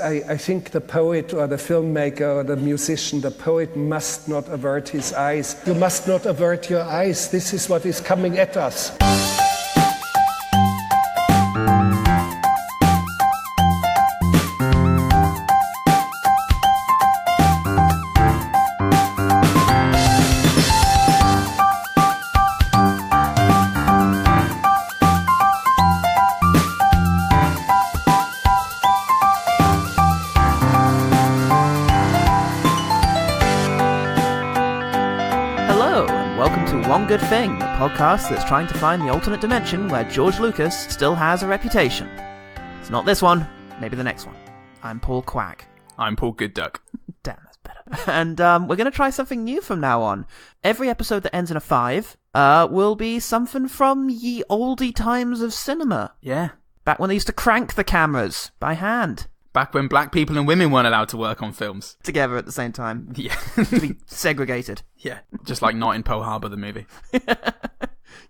I think the poet or the filmmaker or the musician, the poet must not avert his eyes. You must not avert your eyes. This is what is coming at us. One Good Thing, the podcast that's trying to find the alternate dimension where George Lucas still has a reputation. It's not this one, maybe the next one. I'm Paul Quack. I'm Paul Good Duck. Damn, that's better. And we're going to try something new from now on. Every episode that ends in a 5 will be something from ye oldie times of cinema. Yeah. Back when they used to crank the cameras by hand. Back when black people and women weren't allowed to work on films. Together at the same time. Yeah. To be segregated. Yeah. Just like Not in Pearl Harbor, the movie.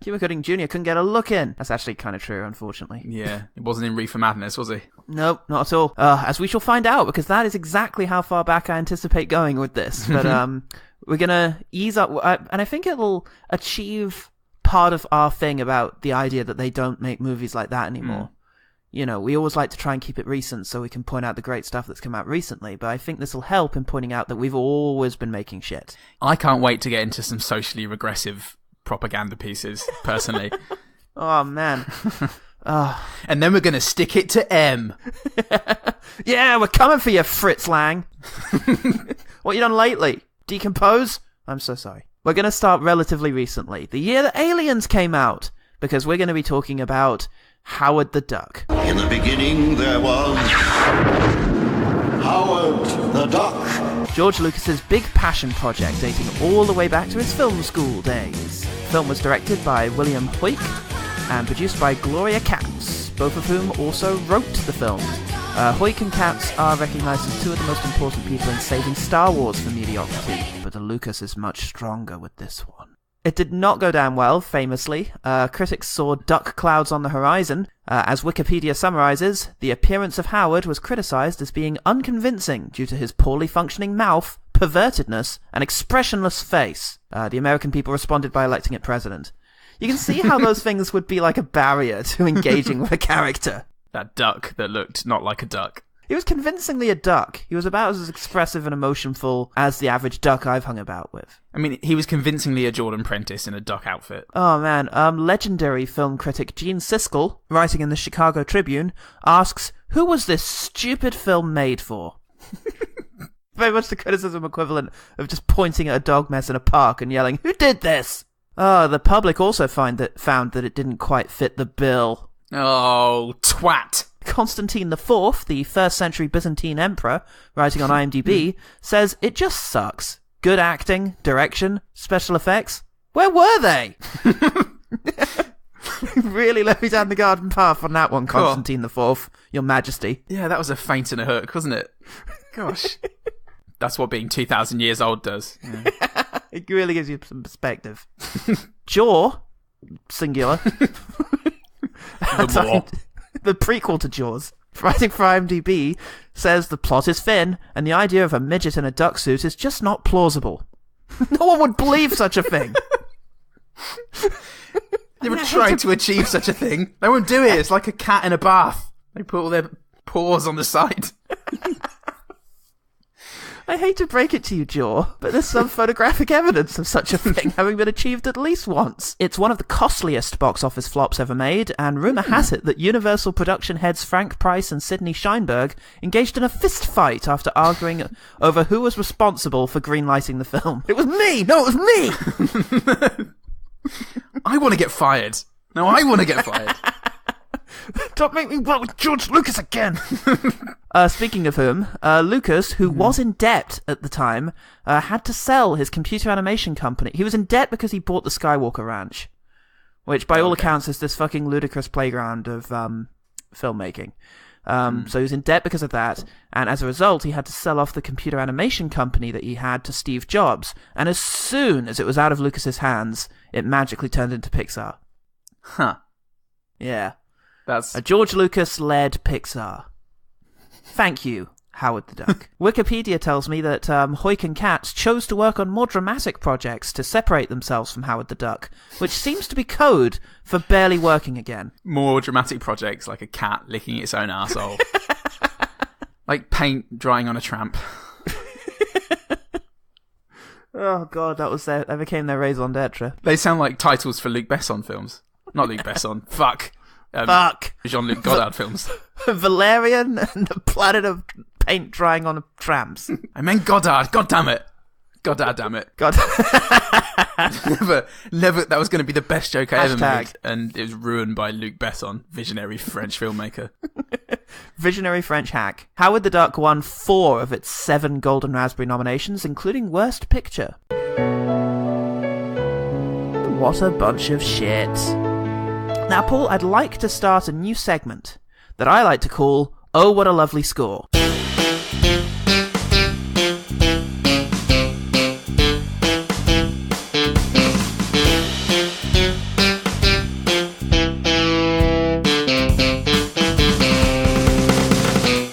Cuba Gooding Jr. couldn't get a look in. That's actually kind of true, unfortunately. Yeah. It wasn't in Reefer Madness, was he? Nope, not at all. As we shall find out, because that is exactly how far back I anticipate going with this. But we're going to ease up, and I think it'll achieve part of our thing about the idea that they don't make movies like that anymore. You know, we always like to try and keep it recent so we can point out the great stuff that's come out recently, but I think this will help in pointing out that we've always been making shit. I can't wait to get into some socially regressive propaganda pieces, personally. Oh, man. And then we're going to stick it to M. Yeah, we're coming for you, Fritz Lang. What you done lately? Decompose? I'm so sorry. We're going to start relatively recently, the year that Aliens came out, because we're going to be talking about Howard the Duck. In the beginning there was Howard the Duck. George Lucas's big passion project dating all the way back to his film school days. The film was directed by William Hoyk and produced by Gloria Katz, both of whom also wrote the film. Hoyk and Katz are recognised as two of the most important people in saving Star Wars from mediocrity, but the Lucas is much stronger with this one. It did not go down well, famously. Critics saw duck clouds on the horizon. As Wikipedia summarises, the appearance of Howard was criticised as being unconvincing due to his poorly functioning mouth, pervertedness, and expressionless face. The American people responded by electing it president. You can see how those things would be like a barrier to engaging with a character. That duck that looked not like a duck. He was convincingly a duck. He was about as expressive and emotionful as the average duck I've hung about with. I mean, he was convincingly a Jordan Prentice in a duck outfit. Oh man, legendary film critic Gene Siskel, writing in the Chicago Tribune, asks, who was this stupid film made for? Very much the criticism equivalent of just pointing at a dog mess in a park and yelling, who did this? The public also found that it didn't quite fit the bill. Oh, twat. Constantine IV, the 1st century Byzantine emperor, writing on IMDb, says it just sucks. Good acting, direction, special effects. Where were they? Really let me down the garden path on that one, Constantine IV, Your Majesty. Yeah, that was a feint and a hook, wasn't it? Gosh. That's what being 2,000 years old does. Yeah. It really gives you some perspective. Jaw, singular. The prequel to Jaws, writing for IMDb, says the plot is thin, and the idea of a midget in a duck suit is just not plausible. No one would believe such a thing. They were trying to achieve such a thing. They won't do it. It's like a cat in a bath. They put all their paws on the side. I hate to break it to you, Jaw, but there's some photographic evidence of such a thing having been achieved at least once. It's one of the costliest box office flops ever made, and rumour has it that Universal production heads Frank Price and Sidney Sheinberg engaged in a fist fight after arguing over who was responsible for greenlighting the film. It was me! No, it was me! I want to get fired. No, I want to get fired. Don't make me work with George Lucas again! Speaking of whom, Lucas, who was in debt at the time, had to sell his computer animation company. He was in debt because he bought the Skywalker Ranch, which by all accounts is this fucking ludicrous playground of filmmaking. So he was in debt because of that, and as a result, he had to sell off the computer animation company that he had to Steve Jobs, and as soon as it was out of Lucas's hands, it magically turned into Pixar. Huh. Yeah. That's a George Lucas-led Pixar. Thank you, Howard the Duck. Wikipedia tells me that Hoyk and Katz chose to work on more dramatic projects to separate themselves from Howard the Duck, which seems to be code for barely working again. More dramatic projects like a cat licking its own arsehole. Like paint drying on a tramp. Oh god, that became their raison d'etre. They sound like titles for Luc Besson films. Not Luc Besson. Fuck. Jean-Luc Godard films. Valerian and the Planet of Paint Drying on Tramps. I meant Godard. God damn it. Godard, damn it. God. Never. That was going to be the best joke I ever Hashtag. made, and it was ruined by Luc Besson, visionary French filmmaker. Visionary French hack. Howard the Duck won 4 of its 7 Golden Raspberry nominations, including Worst Picture. What a bunch of shit. Now, Paul, I'd like to start a new segment that I like to call Oh, What a Lovely Score.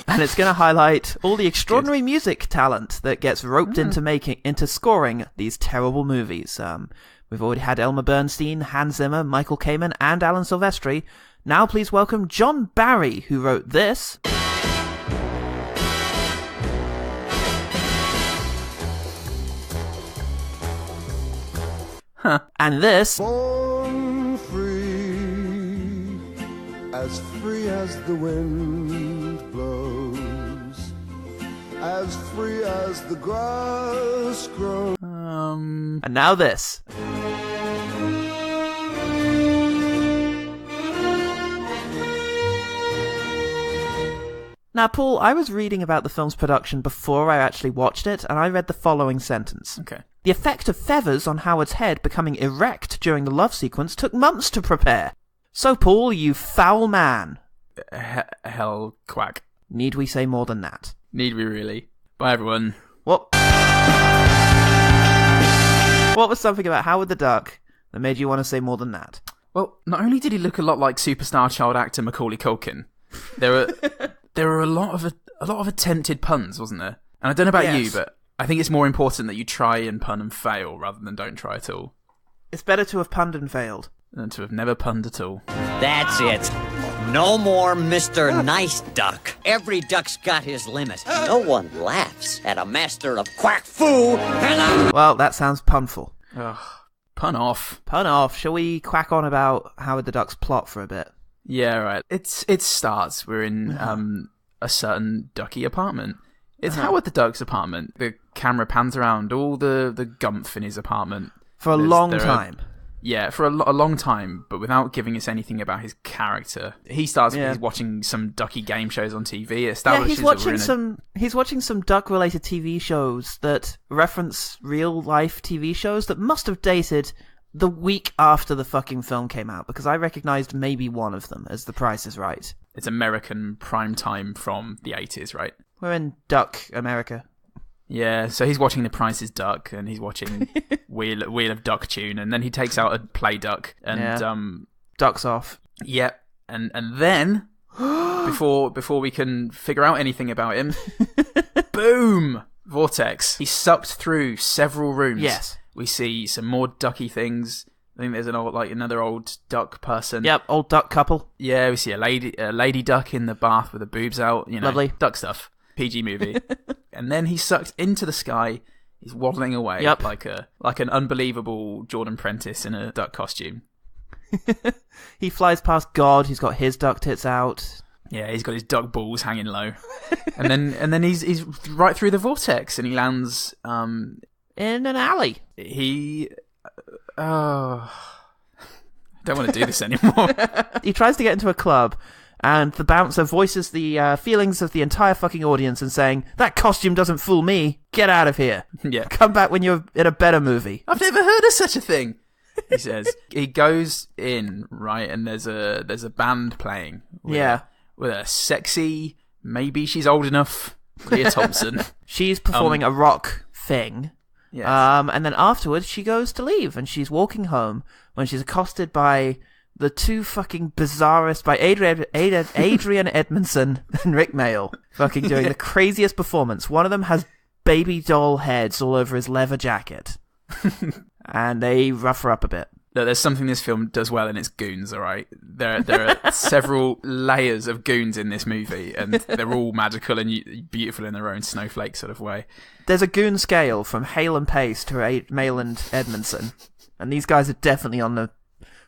And it's going to highlight all the extraordinary music talent that gets roped into scoring these terrible movies. We've already had Elmer Bernstein, Hans Zimmer, Michael Kamen, and Alan Silvestri. Now please welcome John Barry, who wrote this. And this. Born free as the wind blows, as free as the grass grows. And now this. Now, Paul, I was reading about the film's production before I actually watched it, and I read the following sentence. Okay. The effect of feathers on Howard's head becoming erect during the love sequence took months to prepare. So, Paul, you foul man. Hell quack. Need we say more than that? Need we really? Bye, everyone. What was something about Howard the Duck that made you want to say more than that? Well, not only did he look a lot like superstar child actor Macaulay Culkin, there were a lot of attempted puns, wasn't there? And I don't know about you, but I think it's more important that you try and pun and fail rather than don't try at all. It's better to have punned and failed than to have never punned at all. That's it. No more Mr. Nice Duck. Every duck's got his limit. No one laughs at a master of quack foo and Well, that sounds punful. Ugh. Pun off. Pun off. Shall we quack on about Howard the Duck's plot for a bit? Yeah, right. It starts. We're in a certain ducky apartment. It's Howard the Duck's apartment. The camera pans around all the gumph in his apartment. For a long time. For a long time, but without giving us anything about his character. He starts with watching some ducky game shows on TV. He's watching some duck-related TV shows that reference real-life TV shows that must have dated the week after the fucking film came out, because I recognised maybe one of them as The Price is Right. It's American prime time from the 80s, right? We're in Duck America. Yeah, so he's watching The Price is Duck, and he's watching Wheel of Duck Tune, and then he takes out a play duck and ducks off. Yep, and then before we can figure out anything about him, boom, vortex. He's sucked through several rooms. Yes, we see some more ducky things. I think there's another old duck person. Yep, old duck couple. Yeah, we see a lady duck in the bath with her boobs out. Lovely duck stuff. PG movie. And then he's sucked into the sky. He's waddling away like an unbelievable Jordan Prentice in a duck costume. He flies past God. He's got his duck tits out. Yeah, he's got his duck balls hanging low. and then he's right through the vortex, and he lands in an alley. I don't want to do this anymore. He tries to get into a club, and the bouncer voices the feelings of the entire fucking audience and saying, "That costume doesn't fool me. Get out of here. Yeah. Come back when you're in a better movie." I've never heard of such a thing, he says. He goes in, right, and there's a band playing. With a sexy, maybe she's old enough, Leah Thompson. She's performing a rock thing. Yes. And then afterwards she goes to leave, and she's walking home when she's accosted by the two fucking bizarrest by Adrian Edmondson and Rick Mayall fucking doing the craziest performance. One of them has baby doll heads all over his leather jacket. And they rough her up a bit. No, there's something this film does well, and it's goons, alright? There are several layers of goons in this movie, and they're all magical and beautiful in their own snowflake sort of way. There's a goon scale from Hale and Pace to Mayall and Edmondson, and these guys are definitely on the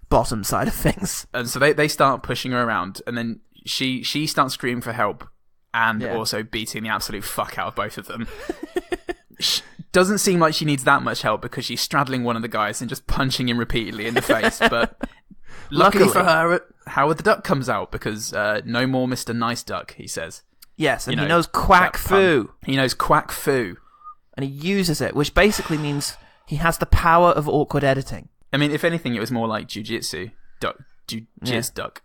bottom side of things. And so they start pushing her around, and then she starts screaming for help, and also beating the absolute fuck out of both of them. Doesn't seem like she needs that much help because she's straddling one of the guys and just punching him repeatedly in the face. But luckily for her, Howard the Duck comes out because no more Mr. Nice Duck, he says. Yes, and he knows quack foo. He knows quack foo. And he uses it, which basically means he has the power of awkward editing. I mean, if anything, it was more like jujitsu. Jizz duck.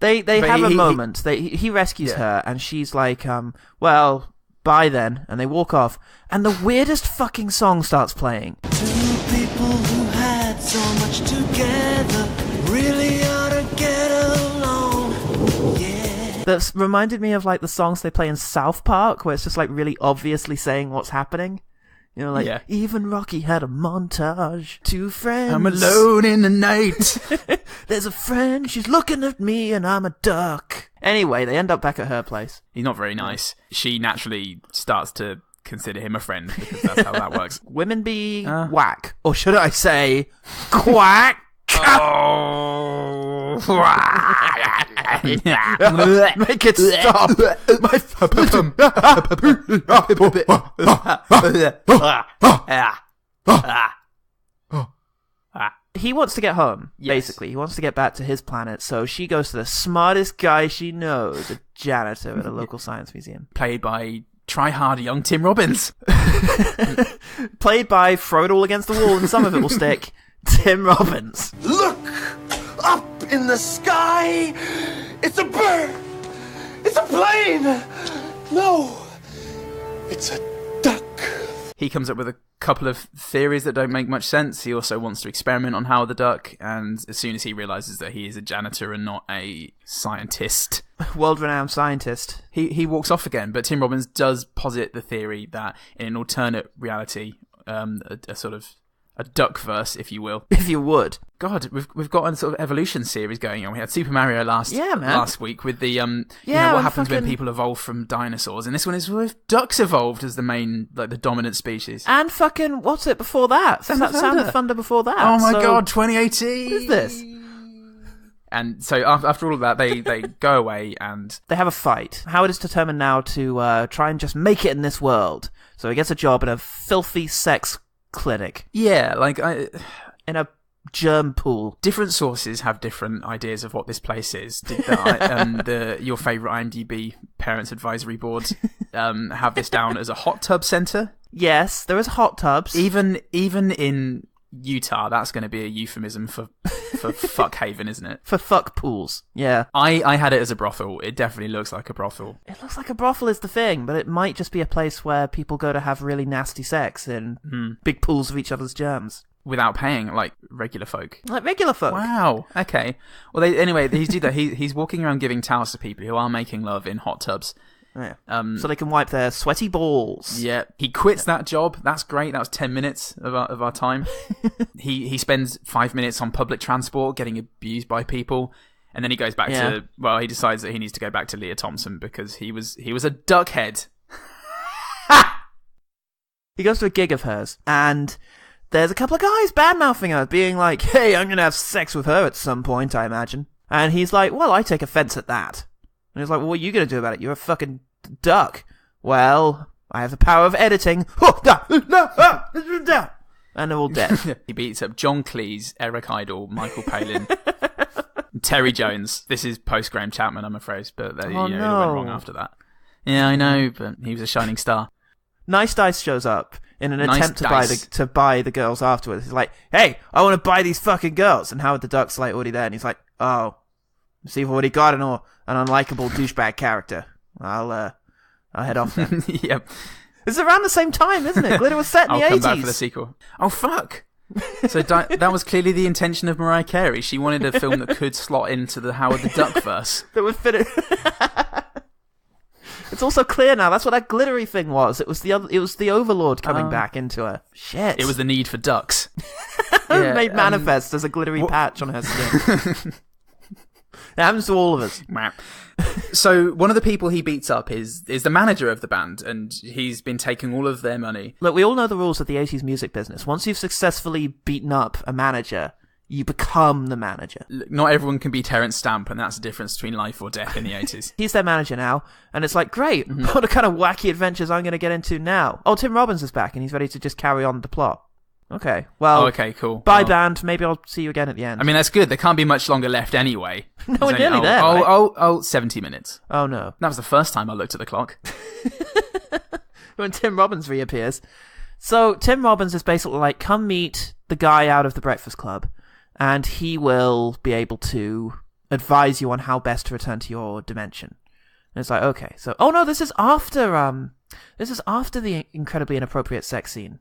They have a moment. He rescues her, and she's like, well, bye then. And they walk off, and the weirdest fucking song starts playing. Two people who had so much together really ought to get along. Yeah. That's reminded me of like the songs they play in South Park, where it's just like really obviously saying what's happening. You know, like, even Rocky had a montage. Two friends. I'm alone in the night. There's a friend, she's looking at me, and I'm a duck. Anyway, they end up back at her place. He's not very nice. She naturally starts to consider him a friend, because that's how that works. Women be whack. Or should I say, quack? Oh. Make it stop. He wants to get home, basically. He wants to get back to his planet, so she goes to the smartest guy she knows, a janitor at a local science museum. Played by try-hard young Tim Robbins. Played by throw it all against the wall and some of it will stick, Tim Robbins. Look up in the sky. It's a bird. It's a plane. No, it's a duck. He comes up with a couple of theories that don't make much sense. He also wants to experiment on Howard the Duck, and as soon as he realizes that he is a janitor and not a scientist, world-renowned scientist, he walks off again. But Tim Robbins does posit the theory that in an alternate reality, a sort of a duckverse, if you will. If you would. God, we've got a sort of evolution series going on. We had Super Mario last week with the what happens when people evolve from dinosaurs, and this one is with ducks evolved as the main, like, the dominant species. And fucking what's it before that? Sound of Thunder before that. Oh my god, 2018. What is this? And so after all of that, they go away and they have a fight. Howard is determined now to try and just make it in this world. So he gets a job in a filthy sex clinic. Yeah, like in a germ pool. Different sources have different ideas of what this place is. Your favourite IMDb Parents Advisory Board have this down as a hot tub centre. Yes, there is hot tubs. Even in Utah, that's going to be a euphemism for fuck haven, isn't it? For fuck pools, yeah. I had it as a brothel. It definitely looks like a brothel. It looks like a brothel is the thing, but it might just be a place where people go to have really nasty sex in big pools of each other's germs. Without paying, like regular folk. Like regular folk. Wow, okay. Well, he's walking around giving towels to people who are making love in hot tubs. Yeah. So they can wipe their sweaty balls. Yeah. He quits that job. That's great. That was 10 minutes of our time. He spends 5 minutes on public transport getting abused by people. And then he goes back he decides that he needs to go back to Leah Thompson because he was a duckhead. He goes to a gig of hers and there's a couple of guys bad-mouthing her, being like, hey, I'm going to have sex with her at some point, I imagine. And he's like, well, I take offense at that. And he's like, well, what are you going to do about it? You're a fucking duck. Well, I have the power of editing. And they're all dead. He beats up John Cleese, Eric Idle, Michael Palin, Terry Jones. This is post-Graham Chapman, I'm afraid, but it went wrong after that. Yeah, I know, but he was a shining star. Nice Dice shows up in an attempt to buy the girls afterwards. He's like, hey, I want to buy these fucking girls. And Howard the Duck's like already there, and he's like, oh, see, I've already got an unlikable douchebag character. I'll head off then. Yep. It's around the same time, isn't it? Glitter was set in the 80s. I'll come back for the sequel. Oh, fuck. So that was clearly the intention of Mariah Carey. She wanted a film that could slot into the Howard the Duck verse. That would fit it. It's also clear now. That's what that glittery thing was. It was the Overlord coming back into her. Shit. It was the need for ducks. Made manifest as a glittery patch on her skin. It happens to all of us. So one of the people he beats up is the manager of the band, and he's been taking all of their money. Look, we all know the rules of the 80s music business. Once you've successfully beaten up a manager, you become the manager. Not everyone can be Terence Stamp, and that's the difference between life or death in the 80s. He's their manager now, and it's like, great, what kind of wacky adventures I'm going to get into now? Oh, Tim Robbins is back, and he's ready to just carry on the plot. Okay, well, okay, cool. Bye, band. Maybe I'll see you again at the end. I mean, that's good. There can't be much longer left anyway. No, we're nearly there. Right? 70 minutes. Oh, no. That was the first time I looked at the clock. When Tim Robbins reappears. So, Tim Robbins is basically like, come meet the guy out of the Breakfast Club, and he will be able to advise you on how best to return to your dimension. And it's like, okay, so... Oh, no, this is after the incredibly inappropriate sex scene.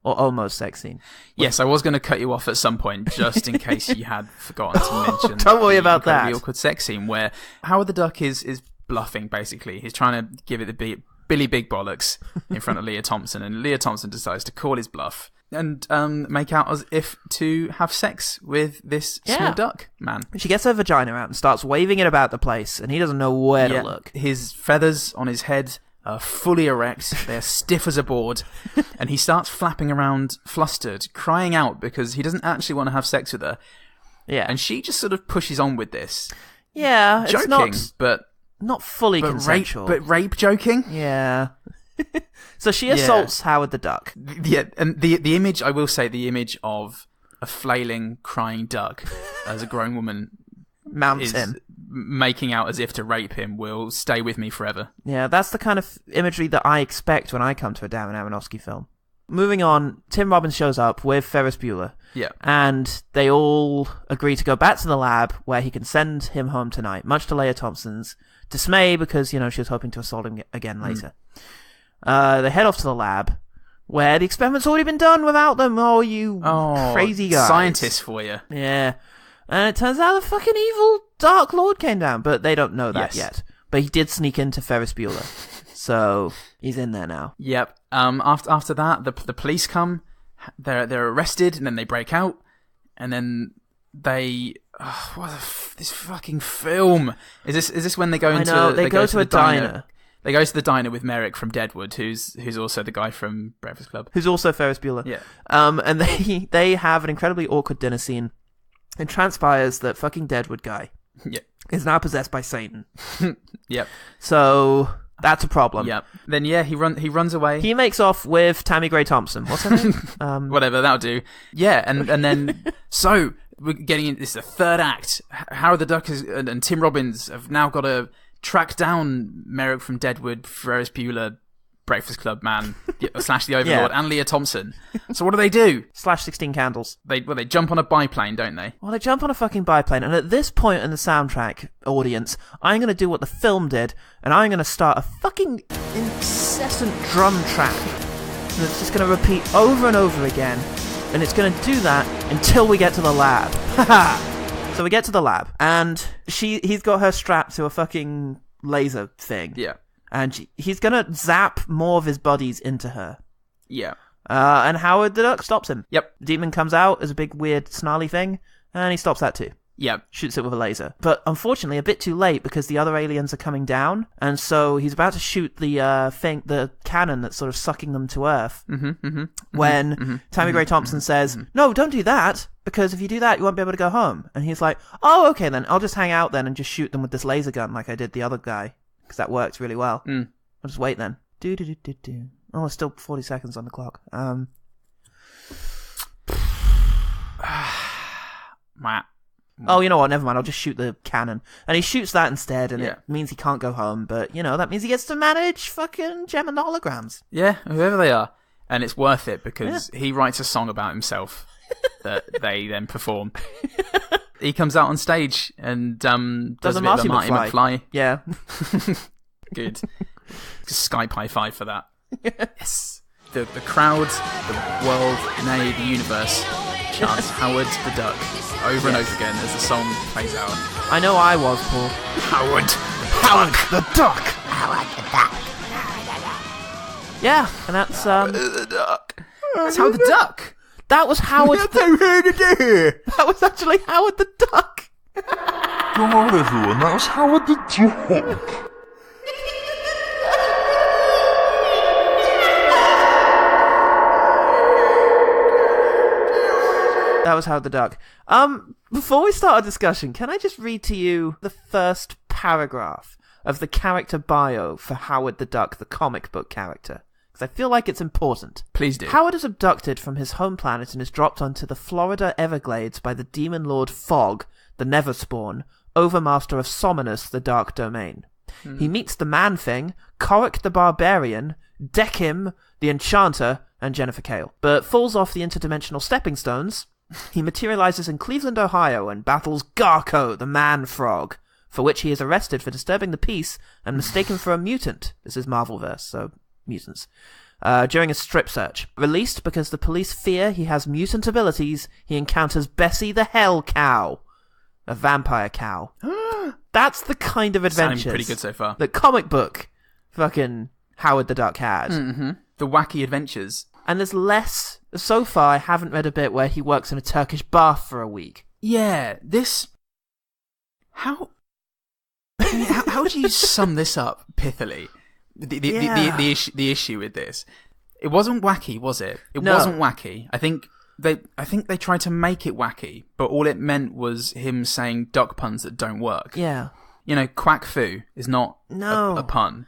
Or almost sex scene. Yes, I was going to cut you off at some point, just in case you had forgotten to mention. Don't worry about that. The awkward sex scene where Howard the Duck is bluffing, basically. He's trying to give it the Billy Big Bollocks in front of Leah Thompson, and Leah Thompson decides to call his bluff and make out as if to have sex with this small duck man. She gets her vagina out and starts waving it about the place, and he doesn't know where to look. His feathers on his head are fully erect, they're stiff as a board, and he starts flapping around, flustered, crying out because he doesn't actually want to have sex with her. Yeah. And she just sort of pushes on with this. Yeah, joking, it's but not fully consensual. Rape joking? Yeah. So she assaults Howard the Duck. Yeah, and the image, I will say, the image of a flailing, crying duck as a grown woman mounts him, making out as if to rape him, will stay with me forever. Yeah, that's the kind of imagery that I expect when I come to a Darren Aronofsky film. Moving on, Tim Robbins shows up with Ferris Bueller. Yeah. And they all agree to go back to the lab where he can send him home tonight, much to Leah Thompson's dismay because, she was hoping to assault him again later. They head off to the lab where the experiment's already been done without them. Oh, you crazy guys. Scientists for you. Yeah. And it turns out the fucking evil Dark Lord came down, but they don't know that yet. But he did sneak into Ferris Bueller. So he's in there now. Yep. After that, the police come. They're arrested, and then they break out, and then they. This fucking film is this when they go into? I know, they go to a diner. They go to the diner with Merrick from Deadwood, who's also the guy from Breakfast Club, who's also Ferris Bueller. Yeah. And they have an incredibly awkward dinner scene. It transpires that fucking Deadwood guy is now possessed by Satan. Yep. So that's a problem. Yep. Then he runs away. He makes off with Tammy Gray Thompson. What's her name? Whatever, that'll do. Yeah, and then so we're getting into this the third act. Howard the Duck and Tim Robbins have now got to track down Merrick from Deadwood, Ferris Bueller, Breakfast Club man / the Overlord, and Leah Thompson. So what do? Slash 16 Candles. They jump on a biplane, don't they? Well, they jump on a fucking biplane, and at this point in the soundtrack, audience, I'm going to do what the film did, and I'm going to start a fucking incessant drum track that's just going to repeat over and over again, and it's going to do that until we get to the lab. So we get to the lab, and he's got her strapped to a fucking laser thing. Yeah. And he's going to zap more of his buddies into her. Yeah. And Howard the Duck stops him. Yep. The demon comes out as a big, weird, snarly thing, and he stops that too. Yep. Shoots it with a laser. But unfortunately, a bit too late because the other aliens are coming down, and so he's about to shoot the cannon that's sort of sucking them to Earth. When Tammy Gray Thompson says, "No, don't do that, because if you do that, you won't be able to go home." And he's like, "Oh, okay then, I'll just hang out then and just shoot them with this laser gun like I did the other guy. Because that works really well. I'll just wait then. Oh, it's still 40 seconds on the clock. Oh, you know what? Never mind. I'll just shoot the cannon. And he shoots that instead, and it means he can't go home. But, that means he gets to manage fucking Gem and holograms. Yeah, whoever they are. And it's worth it because he writes a song about himself that they then perform. He comes out on stage and does a bit of a Marty McFly. Yeah. Good. Just Skype high five for that. Yes. the crowd, the world, nay, the universe chants Howard the Duck over and over again as the song plays out. I know I was, Paul. Howard the Duck. Howard the Duck. Yeah, and that's The Duck. That's Howard the Duck. that was Howard. That was actually Howard the Duck. God, everyone, that was Howard the Duck. That was Howard the Duck. Before we start our discussion, can I just read to you the first paragraph of the character bio for Howard the Duck, the comic book character? Because I feel like it's important. Please do. Howard is abducted from his home planet and is dropped onto the Florida Everglades by the demon lord Fog, the Neverspawn, overmaster of Sominus, the Dark Domain. He meets the Man-Thing, Corrick the Barbarian, Deckim, the Enchanter, and Jennifer Cale, but falls off the interdimensional stepping stones. He materializes in Cleveland, Ohio, and battles Garko, the Man-Frog, for which he is arrested for disturbing the peace and mistaken for a mutant. This is Marvelverse, so mutants. During a strip search. Released because the police fear he has mutant abilities, he encounters Bessie the Hell Cow, a vampire cow. That's the kind of adventures Sounding pretty good so far. that comic book fucking Howard the Duck had. Mm-hmm. The wacky adventures. And there's less. So far, I haven't read a bit where he works in a Turkish bath for a week. Yeah, this... How do you sum this up pithily? The issue with this. It wasn't wacky, was it? It wasn't wacky. I think they tried to make it wacky, but all it meant was him saying duck puns that don't work. Yeah. You know, quack foo is not a pun.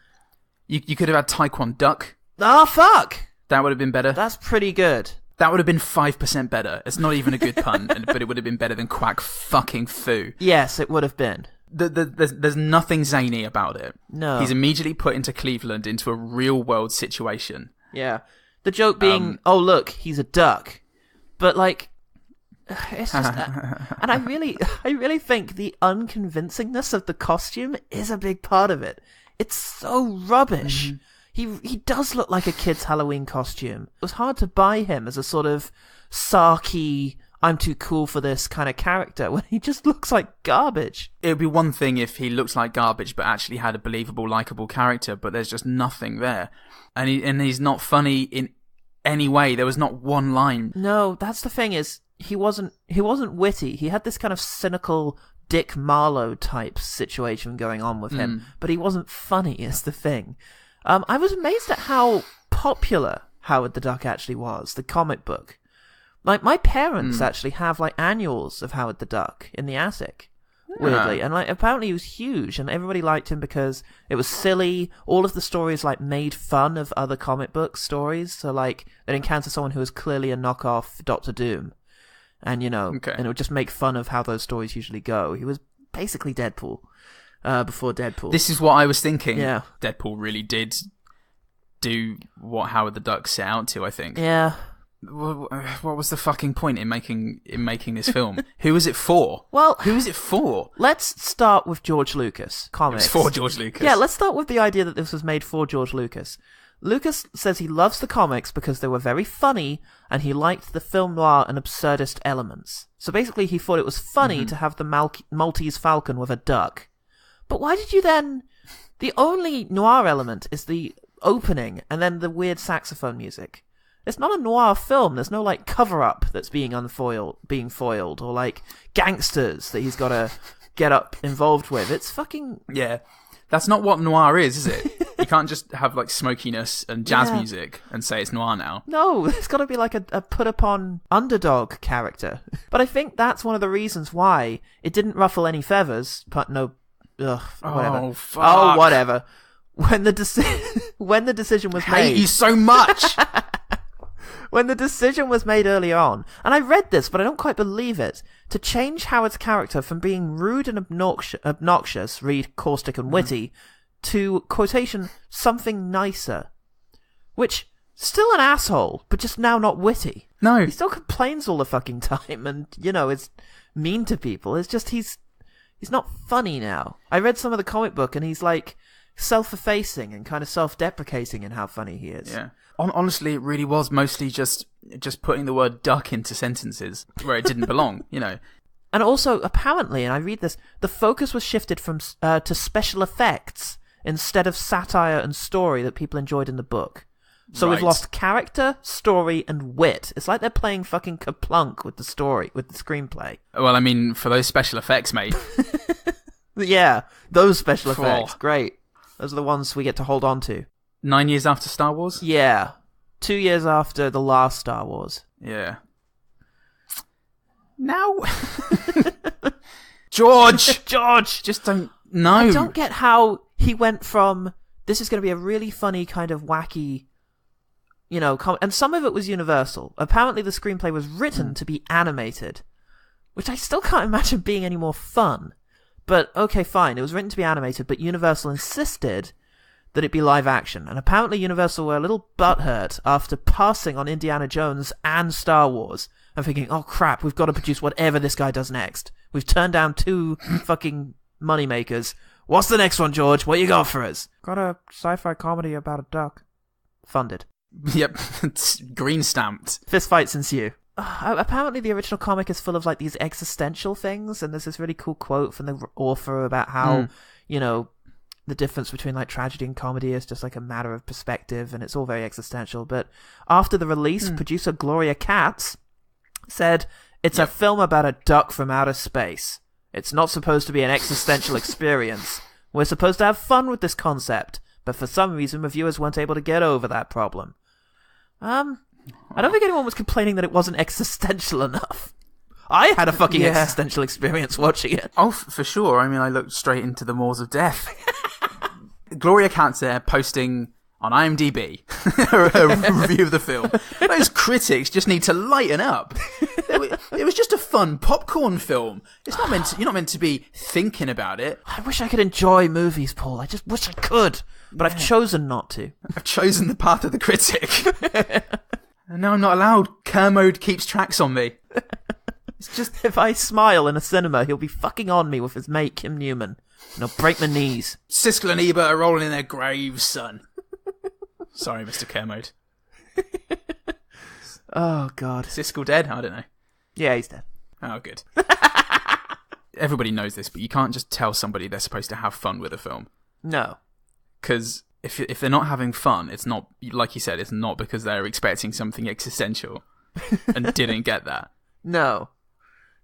You could have had taekwondo duck. Oh, fuck! That would have been better. That's pretty good. That would have been 5% better. It's not even a good pun, but it would have been better than quack fucking foo. Yes, it would have been. There's nothing zany about it. No. He's immediately put into Cleveland into a real world situation. Yeah. The joke being, oh look, he's a duck. But like, it's just, and I really think the unconvincingness of the costume is a big part of it. It's so rubbish. Mm-hmm. He does look like a kid's Halloween costume. It was hard to buy him as a sort of sarky, I'm too cool for this kind of character when he just looks like garbage. It would be one thing if he looked like garbage but actually had a believable, likable character, but there's just nothing there. And he's not funny in any way. There was not one line. No, that's the thing is, he wasn't witty. He had this kind of cynical Dick Marlowe type situation going on with him, but he wasn't funny is the thing. I was amazed at how popular Howard the Duck actually was, the comic book. Like, my parents actually have, like, annuals of Howard the Duck in the attic, weirdly. And, like, apparently he was huge, and everybody liked him because it was silly. All of the stories, like, made fun of other comic book stories. So, like, they'd encounter someone who was clearly a knockoff Doctor Doom. And, you know, and it would just make fun of how those stories usually go. He was basically Deadpool. Before Deadpool. This is what I was thinking. Yeah. Deadpool really did do what Howard the Duck set out to, I think. Yeah. What was the fucking point in making this film? Who is it for? Well, who is it for? Let's start with George Lucas comics. It was for George Lucas. Yeah, let's start with the idea that this was made for George Lucas. Lucas says he loves the comics because they were very funny and he liked the film noir and absurdist elements. So basically he thought it was funny to have the Maltese Falcon with a duck. But why did you then... The only noir element is the opening and then the weird saxophone music. It's not a noir film. There's no, like, cover-up that's being foiled, or, like, gangsters that he's got to get up involved with. It's fucking... Yeah. That's not what noir is it? You can't just have, like, smokiness and jazz music and say it's noir now. No, it's got to be, like, a put-upon underdog character. But I think that's one of the reasons why it didn't ruffle any feathers, but no... Ugh, whatever. Oh, fuck. Oh, whatever. When the decision was made... I hate you so much! When the decision was made early on, and I read this, but I don't quite believe it, to change Howard's character from being rude and obnoxious, read caustic and witty, to, quotation, something nicer. Which, still an asshole, but just now not witty. No. He still complains all the fucking time, and, you know, is mean to people. It's just, he's not funny now. I read some of the comic book, and he's like self-effacing and kind of self-deprecating in how funny he is. Yeah. Honestly, it really was mostly just putting the word duck into sentences where it didn't belong, you know. And also, apparently, and I read this, the focus was shifted from to special effects instead of satire and story that people enjoyed in the book. So we've lost character, story, and wit. It's like they're playing fucking Kaplunk with the story, with the screenplay. Well, I mean, for those special effects, mate. Yeah, those special effects. Great. Those are the ones we get to hold on to. 9 years after Star Wars? Yeah. 2 years after the last Star Wars. Yeah. Now... George! Just don't know. I don't get how he went from, this is going to be a really funny kind of wacky... You know, and some of it was Universal. Apparently the screenplay was written to be animated, which I still can't imagine being any more fun. But, okay, fine, it was written to be animated, but Universal insisted that it be live action. And apparently Universal were a little butthurt after passing on Indiana Jones and Star Wars and thinking, oh crap, we've got to produce whatever this guy does next. We've turned down 2 fucking moneymakers. What's the next one, George? What you got for us? Got a sci-fi comedy about a duck. Funded. Yep, it's green stamped. Fistfights ensue. Apparently the original comic is full of like these existential things, and there's this really cool quote from the author about how, you know, the difference between like tragedy and comedy is just like a matter of perspective, and it's all very existential. But after the release, producer Gloria Katz said, it's a film about a duck from outer space. It's not supposed to be an existential experience. We're supposed to have fun with this concept, but for some reason reviewers weren't able to get over that problem. I don't think anyone was complaining that it wasn't existential enough. I had a fucking existential experience watching it. Oh, for sure. I mean, I looked straight into the maws of death. Gloria Katz there posting on IMDb a review of the film. Those critics just need to lighten up. It was just a fun popcorn film. It's not meant to, you're not meant to be thinking about it. I wish I could enjoy movies, Paul. I just wish I could. But I've chosen not to. I've chosen the path of the critic. And now I'm not allowed. Kermode keeps tracks on me. It's just, if I smile in a cinema, he'll be fucking on me with his mate Kim Newman. And I'll break my knees. Siskel and Ebert are rolling in their graves, son. Sorry, Mr. Kermode. Oh, God. Siskel dead? I don't know. Yeah, he's dead. Oh, good. Everybody knows this, but you can't just tell somebody they're supposed to have fun with a film. No. Because if they're not having fun, it's not, like you said, it's not because they're expecting something existential and didn't get that. No,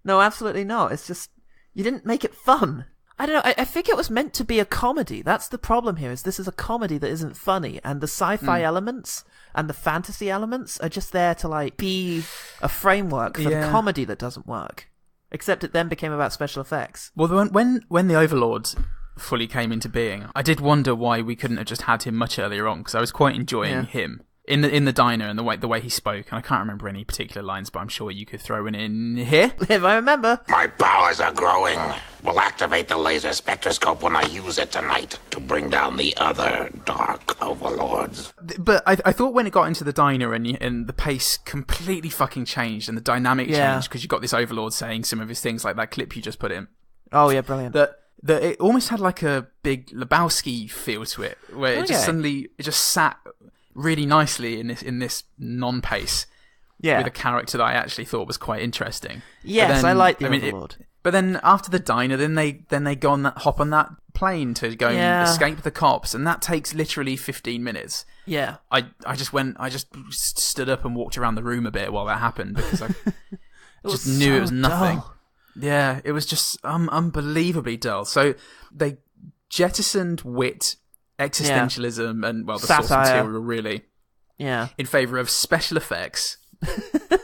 absolutely not. It's just, you didn't make it fun. I don't know, I think it was meant to be a comedy. That's the problem here, is this is a comedy that isn't funny, and the sci-fi elements and the fantasy elements are just there to like be a framework for the comedy that doesn't work. Except it then became about special effects. Well, when the Overlord fully came into being, I did wonder why we couldn't have just had him much earlier on, because I was quite enjoying him in the diner and the way he spoke. And I can't remember any particular lines, but I'm sure you could throw one in here if I remember. My powers are growing. We'll activate the laser spectroscope when I use it tonight to bring down the other dark overlords. But I thought when it got into the diner and the pace completely fucking changed and the dynamic changed, because you got this Overlord saying some of his things, like that clip you just put in. Oh yeah, brilliant. That it almost had like a big Lebowski feel to it, where it just sat really nicely in this non-pace, with a character that I actually thought was quite interesting. Yes, I like the Overlord. But then after the diner, then they go on hop on that plane to go and escape the cops, and that takes literally 15 minutes. Yeah, I just stood up and walked around the room a bit while that happened, because I just knew it was nothing. Dull. Yeah, it was just unbelievably dull. So they jettisoned wit, existentialism, and the satire. source material really, in favour of special effects,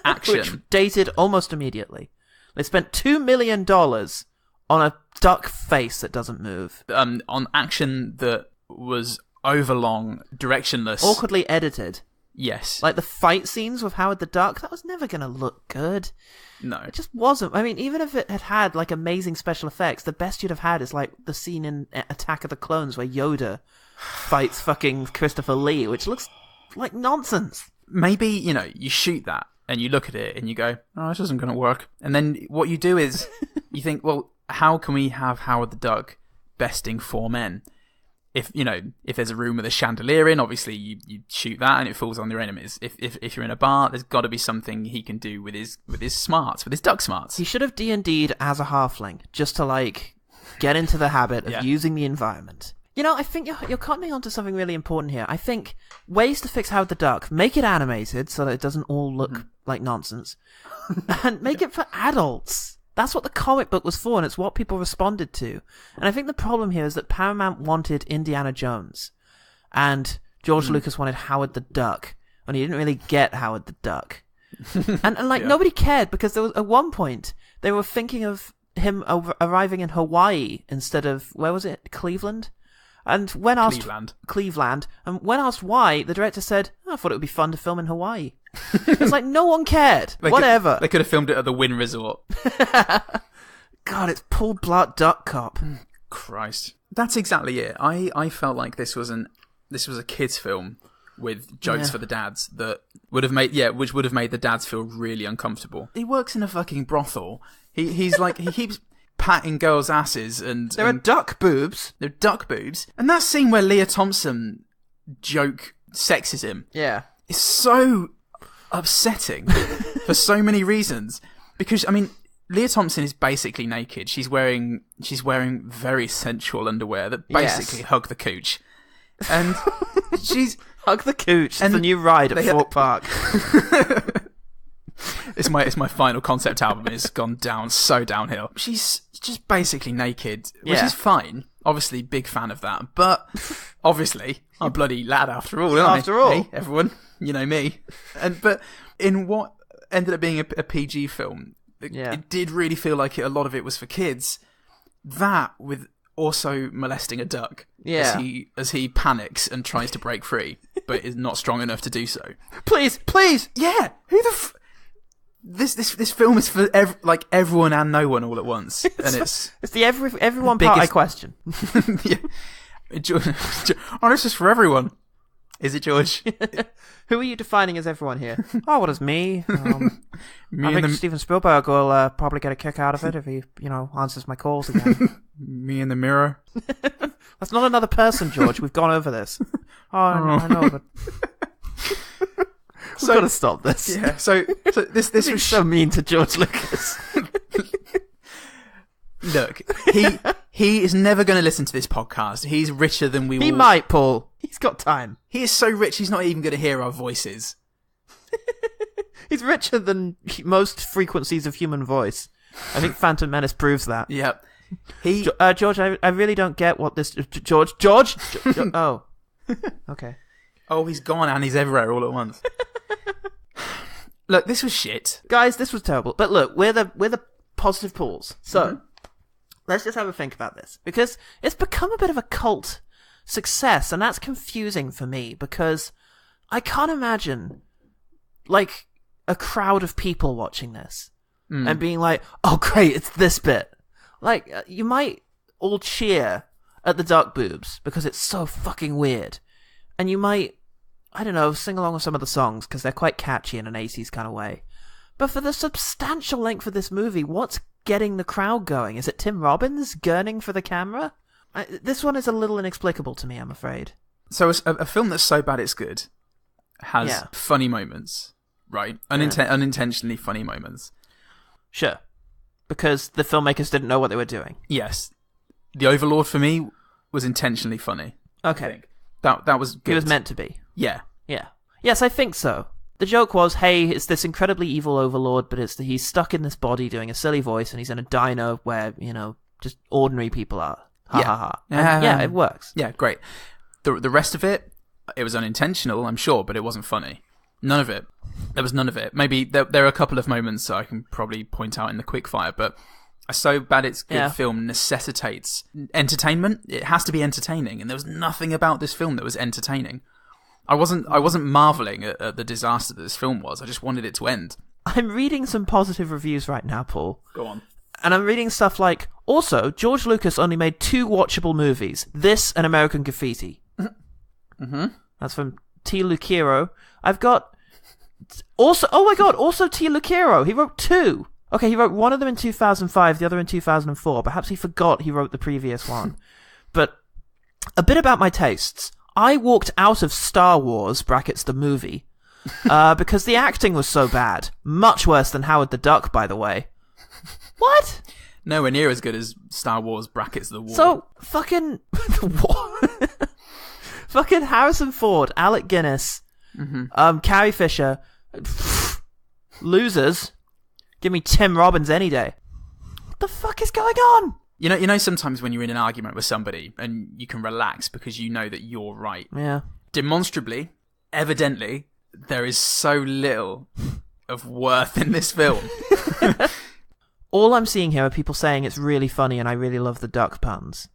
action, which dated almost immediately. They spent $2 million on a duck face that doesn't move, on action that was overlong, directionless, awkwardly edited. Yes, like the fight scenes with Howard the Duck, that was never going to look good. No. It just wasn't. I mean, even if it had like amazing special effects, the best you'd have had is like the scene in Attack of the Clones where Yoda fights fucking Christopher Lee, which looks like nonsense. Maybe, you shoot that and you look at it and you go, oh, this isn't going to work. And then what you do is you think, well, how can we have Howard the Duck besting 4 men? if there's a room with a chandelier in, obviously you shoot that and it falls on your enemies. If you're in a bar, there's got to be something he can do with his smarts, with his duck smarts. He should have D&D'd as a halfling, just to like get into the habit of using the environment. I think you're coming onto something really important here. I think ways to fix Howard the Duck: make it animated so that it doesn't all look like nonsense, and make it for adults. That's what the comic book was for, and it's what people responded to. And I think the problem here is that Paramount wanted Indiana Jones, and George Lucas wanted Howard the Duck, and he didn't really get Howard the Duck. and nobody cared, because there was, at one point they were thinking of him arriving in Hawaii instead of, where was it, Cleveland? And when asked Cleveland, and when asked why, the director said, "I thought it would be fun to film in Hawaii." It's like no one cared. Whatever. They could have filmed it at the Wynn Resort. God, it's Paul Blart Duck Cop. Christ, that's exactly it. I felt like this was a kids' film with jokes for the dads that would have made which would have made the dads feel really uncomfortable. He works in a fucking brothel. He keeps patting girls' asses and there are duck boobs. They're duck boobs. And that scene where Leah Thompson joke sexes him. Yeah. It's so upsetting for so many reasons. Because, I mean, Leah Thompson is basically naked. She's wearing very sensual underwear that basically hug the cooch. And she's... Hug the cooch. It's the new ride at Fort Park. It's my final concept album. It's gone so downhill. She's just basically naked, which is fine. Obviously, big fan of that. But obviously, I'm a bloody lad after all, aren't I? After all. Hey, everyone, you know me. But in what ended up being a PG film, it did really feel like a lot of it was for kids. That with also molesting a duck as he panics and tries to break free, but is not strong enough to do so. Please. Yeah. Who the This film is for everyone and no one all at once, and it's the everyone part I question. Yeah. This is for everyone. Is it, George? Who are you defining as everyone here? Oh, what is me? I think Steven Spielberg will probably get a kick out of it if he, answers my calls again. Me in the mirror. That's not another person, George. We've gone over this. I know, but. We've got to stop this. Yeah. So this was so mean to George Lucas. Look, he is never going to listen to this podcast. He's richer than we. He might, Paul. He's got time. He is so rich. He's not even going to hear our voices. He's richer than most frequencies of human voice. I think Phantom Menace proves that. Yep. George, I really don't get what this George. Oh, okay. Oh, he's gone and he's everywhere all at once. Look, this was shit, guys. This was terrible. But look, we're the positive Pauls. So let's just have a think about this, because it's become a bit of a cult success, and that's confusing for me, because I can't imagine like a crowd of people watching this and being like, "Oh, great, it's this bit." Like, you might all cheer at the duck boobs because it's so fucking weird, and you might, I don't know, sing along with some of the songs because they're quite catchy in an 80s kind of way. But for the substantial length of this movie, what's getting the crowd going? Is it Tim Robbins gurning for the camera? This one is a little inexplicable to me, I'm afraid. So a film that's so bad it's good has funny moments, right? Unintentionally funny moments. Sure. Because the filmmakers didn't know what they were doing. Yes. The Overlord, for me, was intentionally funny. Okay. That was good. It was meant to be. Yeah. Yeah. Yes, I think so. The joke was, hey, it's this incredibly evil overlord, but he's stuck in this body doing a silly voice, and he's in a diner where, just ordinary people are. Ha ha ha. Yeah, it works. Yeah, great. The rest of it was unintentional, I'm sure, but it wasn't funny. None of it. There was none of it. Maybe there are a couple of moments that I can probably point out in the quickfire, but a so bad it's good film necessitates entertainment. It has to be entertaining, and there was nothing about this film that was entertaining. I wasn't marveling at the disaster that this film was. I just wanted it to end. I'm reading some positive reviews right now, Paul. Go on. And I'm reading stuff like, also, George Lucas only made 2 watchable movies. This and American Graffiti. Mm-hmm. That's from T. Lucchero. I've got... Also, oh my god, also T. Lucchero. He wrote 2. Okay, he wrote one of them in 2005, the other in 2004. Perhaps he forgot he wrote the previous one. But A bit about my tastes. I walked out of Star Wars, brackets the movie, because the acting was so bad. Much worse than Howard the Duck, by the way. What? Nowhere near as good as Star Wars, brackets the war. So, fucking... the war? Fucking Harrison Ford, Alec Guinness, Carrie Fisher... losers. Give me Tim Robbins any day. What the fuck is going on? You know, sometimes when you're in an argument with somebody and you can relax because you know that you're right. Yeah. Demonstrably, evidently, there is so little of worth in this film. All I'm seeing here are people saying it's really funny and I really love the duck puns.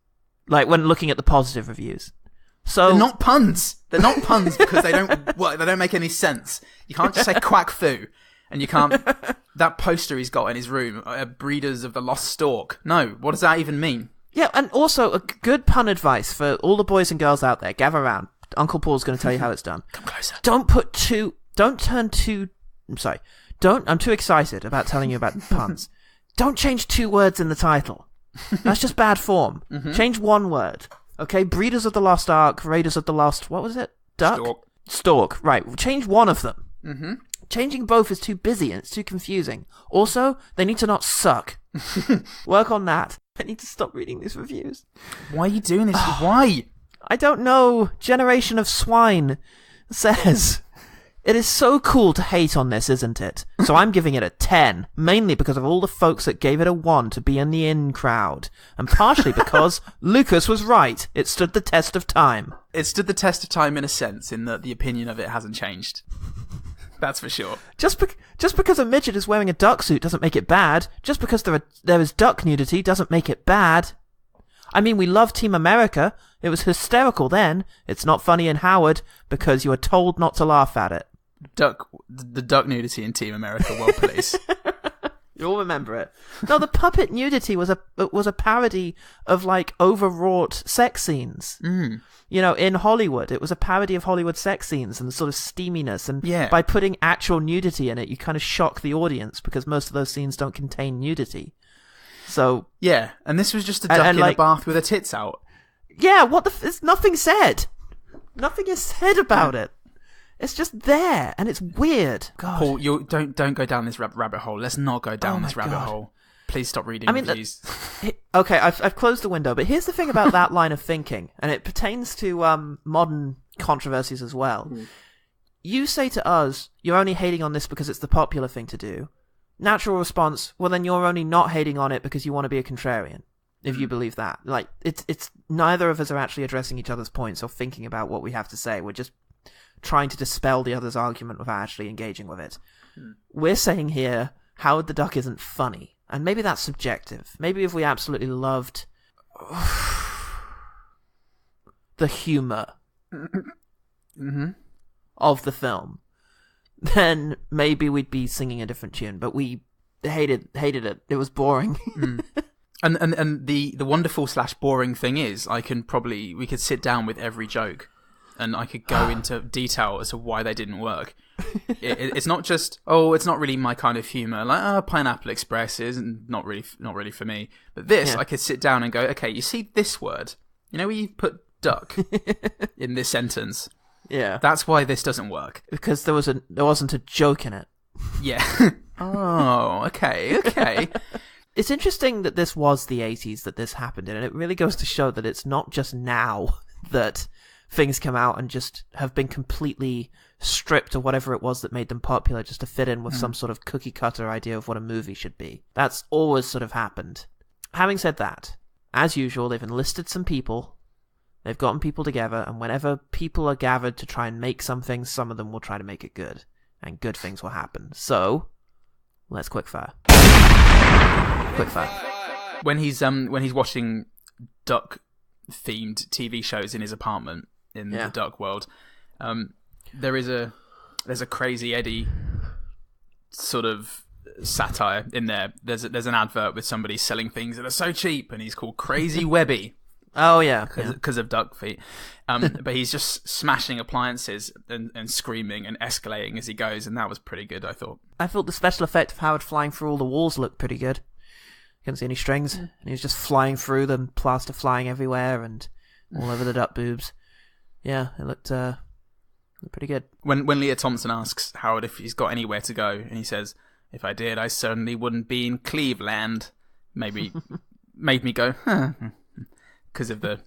Like, when looking at the positive reviews. So they're not puns. They're not puns because they don't make any sense. You can't just say quack foo. And you can't... that poster he's got in his room, Breeders of the Lost Stork. No, what does that even mean? Yeah, and also a good pun advice for all the boys and girls out there. Gather around. Uncle Paul's going to tell you how it's done. Come closer. I'm too excited about telling you about puns. Don't change 2 words in the title. That's just bad form. Change 1 word. Okay, Breeders of the Lost Ark, Raiders of the Lost... What was it? Duck? Stork. Right, we'll change 1 of them. Changing both is too busy and it's too confusing. Also, they need to not suck. Work on that. I need to stop reading these reviews. Why are you doing this? Why? I don't know. Generation of Swine says... It is so cool to hate on this, isn't it? So I'm giving it a 10, mainly because of all the folks that gave it a 1 to be in the in crowd. And partially because Lucas was right. It stood the test of time. It stood the test of time in a sense, in that the opinion of it hasn't changed. That's for sure. Just because a midget is wearing a duck suit doesn't make it bad. Just because there is duck nudity doesn't make it bad. I mean, we love Team America. It was hysterical then. It's not funny in Howard because you were told not to laugh at it. The duck nudity in Team America, well, please. You'll remember it. No, the puppet nudity was a parody of, like, overwrought sex scenes. You know, in Hollywood. It was a parody of Hollywood sex scenes and the sort of steaminess. And by putting actual nudity in it, you kind of shock the audience because most of those scenes don't contain nudity. So... Yeah, and this was just a duck in a bath with her tits out. Yeah, it's nothing said. Nothing is said about it. It's just there, and it's weird. God. Paul, don't go down this rabbit hole. Let's not go down this rabbit hole. Please stop reading reviews. Okay, I've closed the window, but here's the thing about that line of thinking, and it pertains to modern controversies as well. You say to us, you're only hating on this because it's the popular thing to do. Natural response, well then you're only not hating on it because you want to be a contrarian, if you believe that. Like, it's neither of us are actually addressing each other's points or thinking about what we have to say. We're just trying to dispel the other's argument without actually engaging with it. We're saying here, Howard the Duck isn't funny. And maybe that's subjective. Maybe if we absolutely loved the humour of the film, then maybe we'd be singing a different tune. But we hated it. It was boring. And the wonderful / boring thing is, we could sit down with every joke and I could go into detail as to why they didn't work. It's not just, it's not really my kind of humour. Like, Pineapple Express is not really for me. But this, I could sit down and go, okay, you see this word? You know where you put duck in this sentence? Yeah. That's why this doesn't work. Because there wasn't a joke in it. Yeah. Oh, okay. It's interesting that this was the 80s that this happened in, and it really goes to show that it's not just now that things come out and just have been completely stripped of whatever it was that made them popular just to fit in with some sort of cookie cutter idea of what a movie should be. That's always sort of happened. Having said that, as usual, they've enlisted some people, they've gotten people together, and whenever people are gathered to try and make something, some of them will try to make it good, and good things will happen. So, let's quickfire. When he's watching duck-themed TV shows in his apartment in the duck world, there's a Crazy Eddie sort of satire in there. There's an advert with somebody selling things that are so cheap, and he's called Crazy Webby. Oh yeah, because of duck feet. But he's just smashing appliances and screaming and escalating as he goes, and that was pretty good, I thought. I thought the special effect of Howard flying through all the walls looked pretty good. Couldn't see any strings, and he was just flying through them, plaster flying everywhere, and all over the duck boobs. Yeah, it looked pretty good. When Leah Thompson asks Howard if he's got anywhere to go, and he says, "If I did, I certainly wouldn't be in Cleveland," maybe made me go, because of the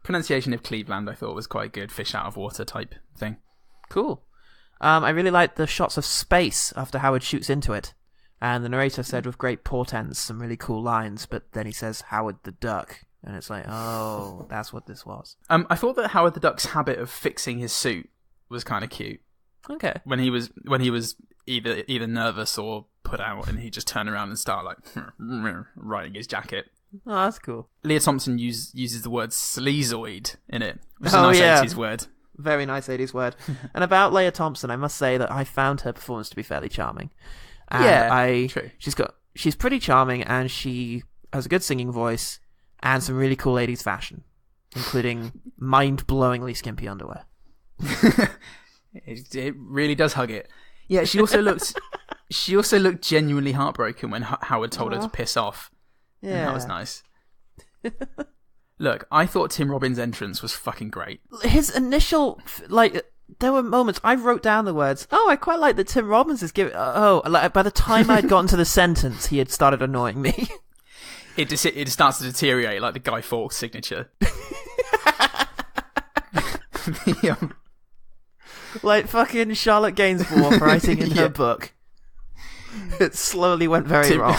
pronunciation of Cleveland. I thought was quite good, fish out of water type thing. Cool. I really liked the shots of space after Howard shoots into it. And the narrator said with great portents some really cool lines, but then he says Howard the Duck. And it's like, oh, that's what this was. I thought that Howard the Duck's habit of fixing his suit was kind of cute. Okay. When he was either nervous or put out, and he just turn around and start like writing his jacket. Oh, that's cool. Leah Thompson uses the word sleazoid in it, which is a nice 80s word. Very nice 80s word. And about Leah Thompson, I must say that I found her performance to be fairly charming. And true. She's pretty charming, and she has a good singing voice and some really cool 80s fashion, including mind-blowingly skimpy underwear. It really does hug it. Yeah, she also looked genuinely heartbroken when Howard told her to piss off. Yeah, and that was nice. Look, I thought Tim Robbins' entrance was fucking great. His initial, there were moments I wrote down the words. Oh, I quite like that Tim Robbins is giving. By the time I'd gotten to the sentence, he had started annoying me. It starts to deteriorate like the Guy Fawkes signature. Like fucking Charlotte Gainsbourg writing in her book. It slowly went very wrong.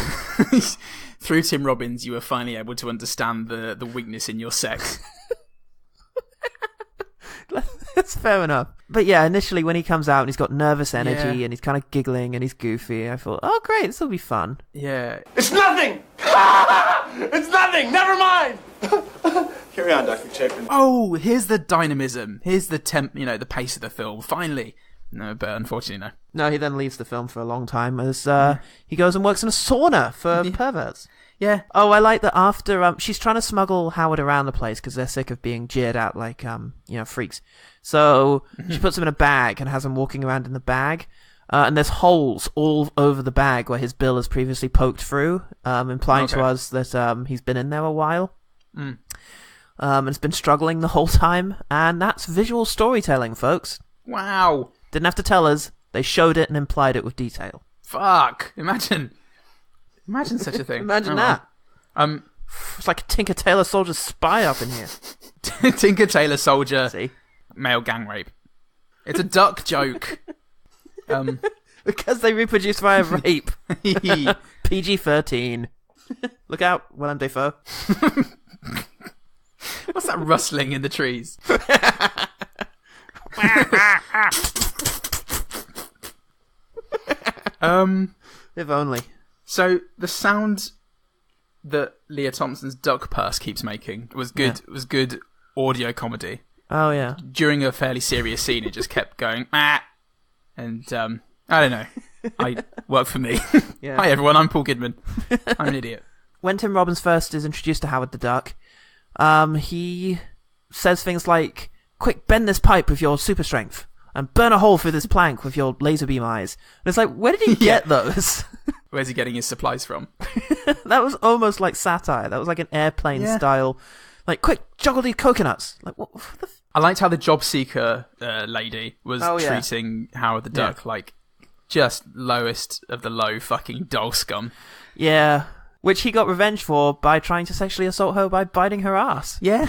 Through Tim Robbins, you were finally able to understand the weakness in your sex. That's fair enough. But yeah, initially when he comes out and he's got nervous energy and he's kind of giggling and he's goofy, I thought, oh great, this will be fun. Yeah. It's nothing! It's nothing! Never mind! Carry on, Dr. Chapin. Oh, here's the dynamism. Here's the the pace of the film. Finally. No, but unfortunately, no. No, he then leaves the film for a long time as he goes and works in a sauna for perverts. Yeah. Oh, I like that after she's trying to smuggle Howard around the place because they're sick of being jeered at like freaks. So she puts him in a bag and has him walking around in the bag. And there's holes all over the bag where his bill has previously poked through, implying to us that he's been in there a while. And has been struggling the whole time. And that's visual storytelling, folks. Wow. Didn't have to tell us. They showed it and implied it with detail. Fuck. Imagine such a thing. Imagine that. It's like a Tinker Tailor Soldier spy up in here. Tinker Tailor Soldier male gang rape. It's a duck joke. Because they reproduce via rape. PG-13. Look out, Willem Dafoe. What's that rustling in the trees? If only. So the sound that Leah Thompson's duck purse keeps making was good. Yeah. It was good audio comedy. Oh yeah. During a fairly serious scene, it just kept going, and I don't know. I work for me. Yeah. Hi everyone, I'm Paul Goodman. I'm an idiot. When Tim Robbins first is introduced to Howard the Duck, he says things like, "Quick, bend this pipe with your super strength, and burn a hole through this plank with your laser beam eyes." And it's like, where did he get those? Where's he getting his supplies from? That was almost like satire. That was like an airplane style. Like, quick, juggle these coconuts. Like, what the I liked how the job seeker lady was treating Howard the Duck like just lowest of the low fucking doll scum. Yeah. Which he got revenge for by trying to sexually assault her by biting her ass. Yeah.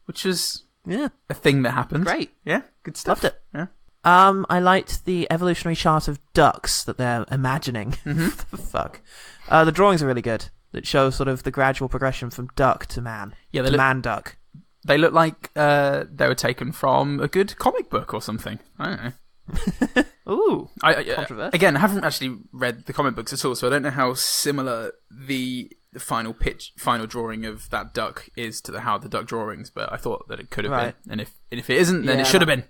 Which was a thing that happened. Great. Yeah. Good stuff. Loved it. Yeah. I liked the evolutionary chart of ducks that they're imagining. What the fuck? The drawings are really good. That show sort of the gradual progression from duck to man. Yeah, they look, man duck. They look like they were taken from a good comic book or something. I don't know. Ooh, controversial. Again, I haven't actually read the comic books at all, so I don't know how similar the final drawing of that duck is to the Howard the Duck drawings. But I thought that it could have been, and if it isn't, then it should have been.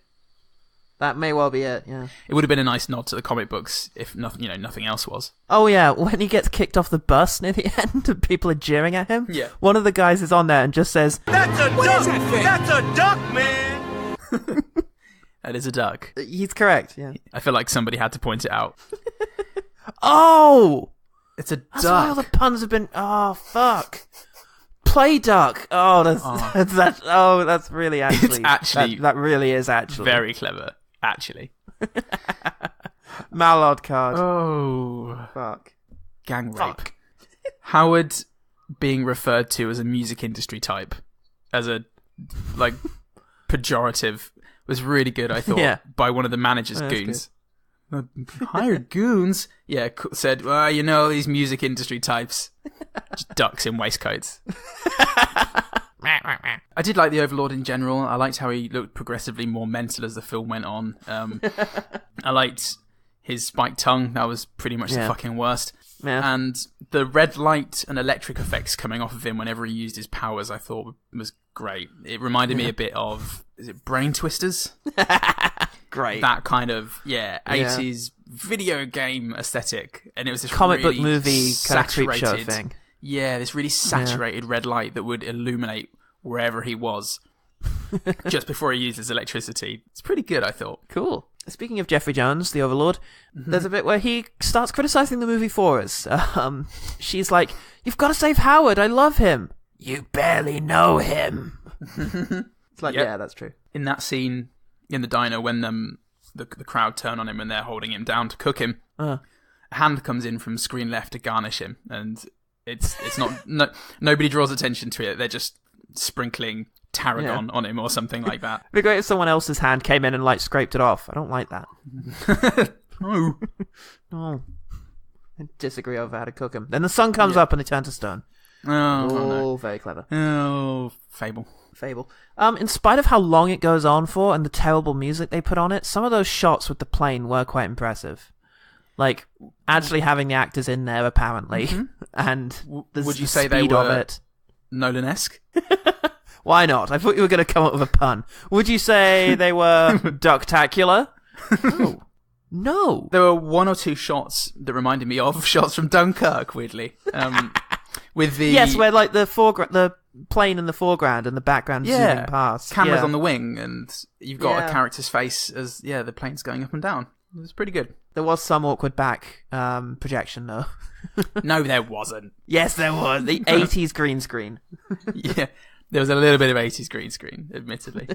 That may well be it. Yeah, it would have been a nice nod to the comic books if nothing else was. Oh yeah, when he gets kicked off the bus near the end and people are jeering at him. Yeah, one of the guys is on there and just says, "That's a duck. That's a duck, man." That is a duck. He's correct, yeah. I feel like somebody had to point it out. Oh! It's a duck. That's why all the puns have been... Oh, fuck. play duck. Oh, that's really actually. It's actually that really is actually very clever. Actually, Mallard card. Oh, fuck. Gang rape. Howard being referred to as a music industry type, as a pejorative, was really good. I thought by one of the manager's goons. Hired goons? Yeah, said, well, these music industry types. Just ducks in waistcoats. I did like the Overlord in general. I liked how he looked progressively more mental as the film went on. I liked his spiked tongue. That was pretty much the fucking worst. Yeah. And the red light and electric effects coming off of him whenever he used his powers, I thought was great. It reminded me a bit of, is it Brain Twisters? Great. That kind of, 80s video game aesthetic. And it was this comic really book movie kind of creep show thing. Yeah, this really saturated red light that would illuminate wherever he was just before he used his electricity. It's pretty good, I thought. Cool. Speaking of Jeffrey Jones, the Overlord, there's a bit where he starts criticizing the movie for us. She's like, "You've got to save Howard. I love him." "You barely know him." It's like, yeah, that's true. In that scene in the diner when the crowd turn on him and they're holding him down to cook him, a hand comes in from screen left to garnish him, and it's not nobody draws attention to it. They're just sprinkling tarragon on him or something like that. It'd be great if someone else's hand came in and scraped it off. I don't like that. No. I disagree over how to cook him. Then the sun comes up and they turn to stone. Oh, no. Very clever. Oh, Fable. In spite of how long it goes on for and the terrible music they put on it, some of those shots with the plane were quite impressive. Like, actually having the actors in there, apparently, and would you say speed they were of it. Nolan-esque? Why not? I thought you were going to come up with a pun. Would you say they were ducktacular? No. There were one or two shots that reminded me of shots from Dunkirk, weirdly. With the where the plane in the foreground and the background zooming past. Cameras on the wing, and you've got a character's face as the plane's going up and down. It was pretty good. There was some awkward back projection, though. No, there wasn't. Yes, there was. The 80s green screen. Yeah, there was a little bit of 80s green screen, admittedly.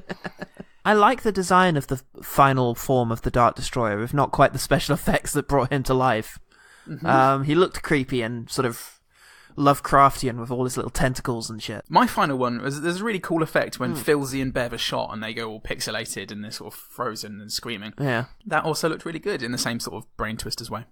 I like the design of the final form of the Dark Destroyer, if not quite the special effects that brought him to life. He looked creepy and sort of Lovecraftian with all his little tentacles and shit. My final one was, there's a really cool effect when Filzy and Bev are shot and they go all pixelated and they're sort of frozen and screaming. Yeah. That also looked really good in the same sort of Brain Twisters way.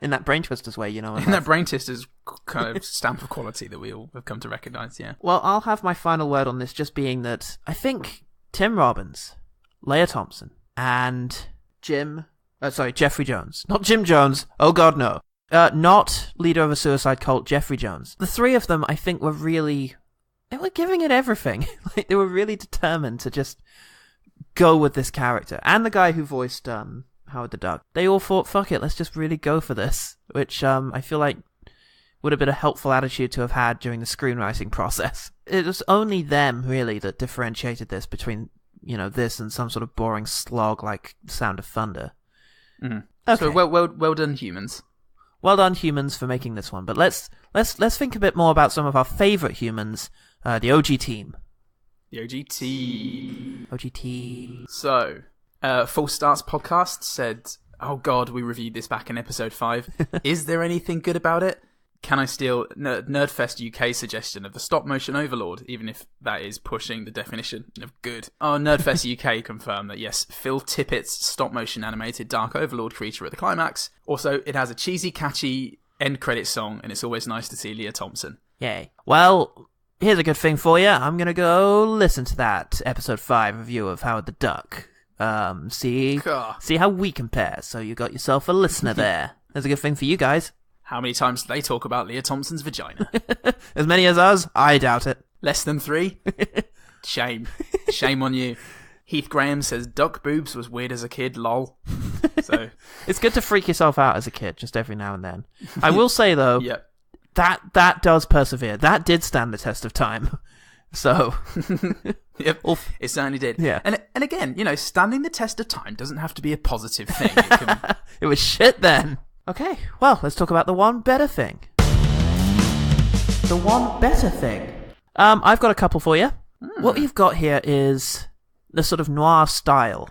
In that Brain Twisters way, In that Brain Twisters kind of stamp of quality that we all have come to recognise, yeah. Well, I'll have my final word on this just being that I think Tim Robbins, Leah Thompson, and Jeffrey Jones. Not Jim Jones. Oh God, no. Not leader of a suicide cult, Jeffrey Jones. The three of them, I think, were giving it everything. They were really determined to just go with this character. And the guy who voiced Howard the Duck. They all thought, fuck it, let's just really go for this. Which I feel like would have been a helpful attitude to have had during the screenwriting process. It was only them, really, that differentiated this between, this and some sort of boring slog like Sound of Thunder. Mm-hmm. Okay. So well done, humans. Well done, humans, for making this one. But let's think a bit more about some of our favourite humans, the OG team. The OG team. OG team. So, Full Starts Podcast said, oh God, we reviewed this back in episode 5. Is there anything good about it? Can I steal Nerdfest UK's suggestion of the stop-motion overlord, even if that is pushing the definition of good? Oh, Nerdfest UK confirmed that, yes, Phil Tippett's stop-motion animated dark overlord creature at the climax. Also, it has a cheesy, catchy end-credit song, and it's always nice to see Leah Thompson. Yay. Well, here's a good thing for you. I'm going to go listen to that episode 5 review of Howard the Duck. See how we compare. So you got yourself a listener there. There's a good thing for you guys. How many times do they talk about Leah Thompson's vagina? As many as us? I doubt it. Less than 3? Shame. Shame on you. Heath Graham says duck boobs was weird as a kid, lol. So it's good to freak yourself out as a kid, just every now and then. I will say, though, that does persevere. That did stand the test of time. So yep, it certainly did. Yeah. And again, standing the test of time doesn't have to be a positive thing. It was shit then. Okay, well, let's talk about the one better thing. The one better thing. I've got a couple for you. What you've got here is the sort of noir style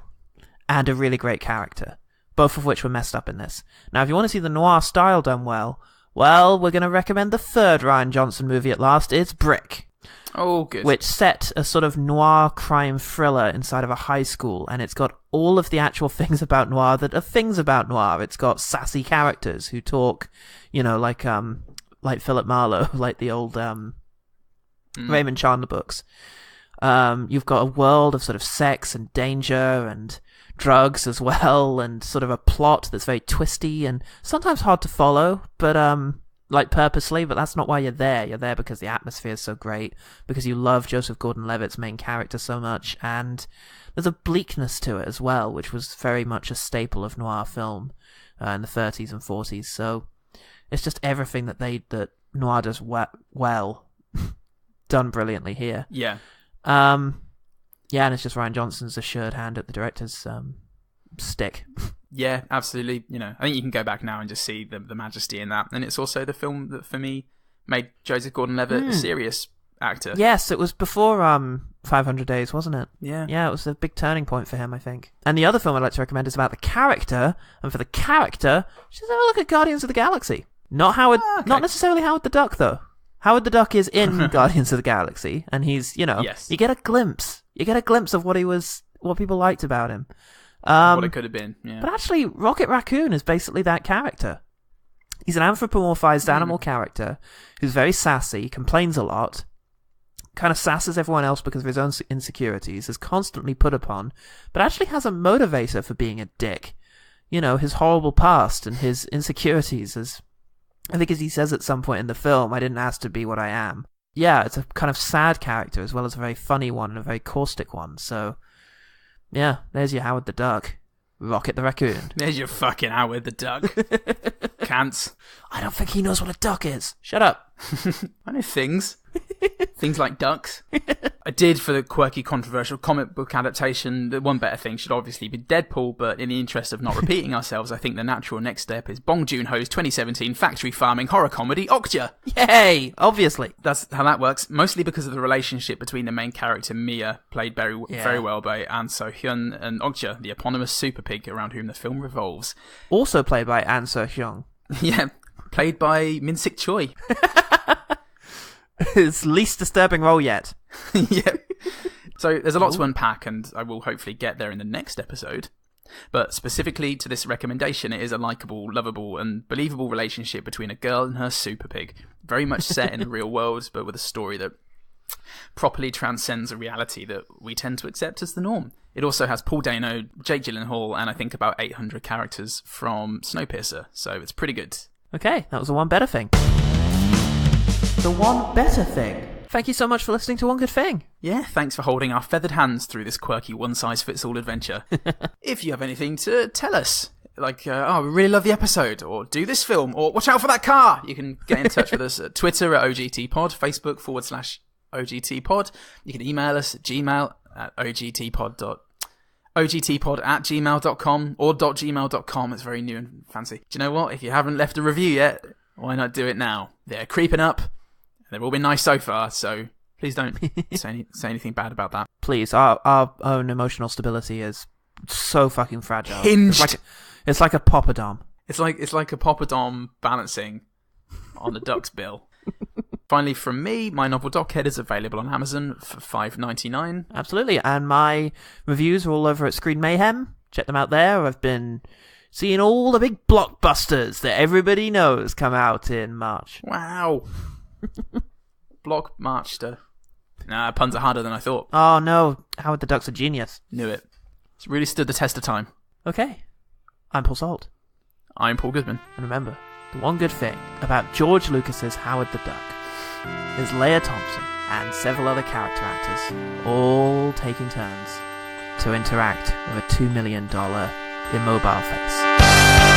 and a really great character, both of which were messed up in this. Now, if you want to see the noir style done well, we're going to recommend the third Rian Johnson movie at last. It's Brick. Oh, good. Which set a sort of noir crime thriller inside of a high school, and it's got all of the actual things about noir that are things about noir. It's got sassy characters who talk, like Philip Marlowe, like the old Raymond Chandler books. You've got a world of sort of sex and danger and drugs as well, and sort of a plot that's very twisty and sometimes hard to follow, but purposely, but that's not why you're there. You're there because the atmosphere is so great, because you love Joseph Gordon-Levitt's main character so much, and there's a bleakness to it as well, which was very much a staple of noir film in the 30s and 40s. So it's just everything that noir does well, done brilliantly here. Yeah. And it's just Rian Johnson's assured hand at the director's stick. Yeah, absolutely. I think you can go back now and just see the majesty in that. And it's also the film that, for me, made Joseph Gordon-Levitt a serious actor. Yes, it was before 500 Days, wasn't it? Yeah. Yeah, it was a big turning point for him, I think. And the other film I'd like to recommend is about the character. And for the character, just have a look at Guardians of the Galaxy. Not necessarily Howard the Duck, though. Howard the Duck is in Guardians of the Galaxy, and he's, yes. You get a glimpse. You get a glimpse of what people liked about him. What it could have been, yeah. But actually, Rocket Raccoon is basically that character. He's an anthropomorphized animal character who's very sassy, complains a lot, kind of sasses everyone else because of his own insecurities, is constantly put upon, but actually has a motivator for being a dick. His horrible past and his insecurities. I think as he says at some point in the film, I didn't ask to be what I am. Yeah, it's a kind of sad character as well as a very funny one and a very caustic one, so... Yeah, there's your Howard the Duck. Rocket the Raccoon. There's your fucking Howard the Duck. Can't. I don't think he knows what a duck is. Shut up. I know things. Things like ducks. I did, for the quirky, controversial comic book adaptation, the one better thing should obviously be Deadpool, but in the interest of not repeating ourselves, I think the natural next step is Bong Joon-ho's 2017 factory farming horror comedy, Okja. Yay! Obviously. That's how that works, mostly because of the relationship between the main character, Mia, played very well by An So-hyun, and Okja, the eponymous super pig around whom the film revolves. Also played by An So-hyun. Yeah, played by Min-sik Choi. His least disturbing role yet. Yeah. So there's a lot to unpack, and I will hopefully get there in the next episode. But specifically to this recommendation, it is a likeable, lovable, and believable relationship between a girl and her super pig. Very much set in the real world, but with a story that properly transcends a reality that we tend to accept as the norm. It also has Paul Dano, Jake Gyllenhaal, and I think about 800 characters from Snowpiercer, so it's pretty good. Okay, that was the one better thing. The one better thing. Thank you so much for listening to One Good Thing. Yeah, thanks for holding our feathered hands through this quirky one-size-fits-all adventure. If you have anything to tell us, like, we really love the episode, or do this film, or watch out for that car, you can get in touch with us at Twitter at OGTPod, Facebook /OGTPod. You can email us at Gmail at ogtpod@gmail.com or .gmail.com. It's very new and fancy. Do you know what? If you haven't left a review yet, why not do it now? They're creeping up. They've all been nice so far, so please don't say anything bad about that. Please, our own emotional stability is so fucking fragile. Hinged. It's like a poppadom. It's like a poppadom balancing on the duck's bill. Finally, from me, my novel Dockhead is available on Amazon for $5.99. Absolutely, and my reviews are all over at Screen Mayhem. Check them out there. I've been seeing all the big blockbusters that everybody knows come out in March. Wow. Blockmaster. Nah, puns are harder than I thought. Oh no, Howard the Duck's a genius. Knew it. It's really stood the test of time. Okay. I'm Paul Salt. I'm Paul Goodman. And remember, the one good thing about George Lucas's Howard the Duck is Leia Thompson and several other character actors all taking turns to interact with a $2 million immobile face.